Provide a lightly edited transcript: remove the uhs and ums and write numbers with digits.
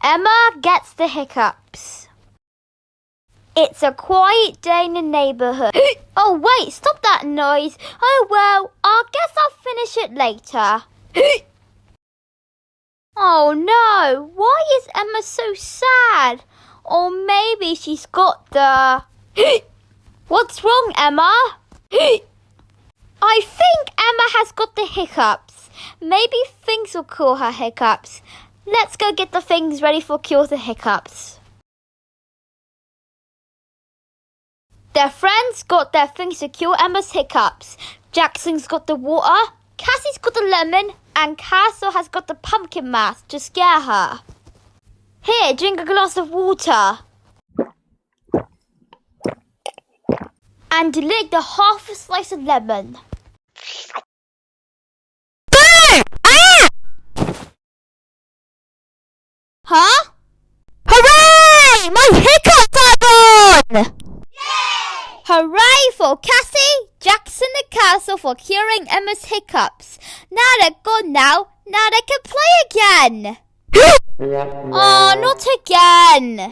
Emma gets the hiccups. It's a quiet day in the neighborhood. Oh, wait, stop that noise. Oh, well, I guess I'll finish it later. Oh, no. Why is Emma so sad? Or maybe she's got the... What's wrong, Emma? I think Emma has got the hiccups. Maybe things will cure her hiccups. Let's go get the things ready for cure the hiccups. Their friends got their things to cure Emma's hiccups. Jackson's got the water, Cassie's got the lemon, and Castle has got the pumpkin mask to scare her. Here, drink a glass of water. And lick the half a slice of lemon. Huh? Hooray! My hiccups are gone! Yay! Hooray for Cassie, Jackson and Castle for curing Emma's hiccups. Now they're gone now. Now they can play again. Oh, not again.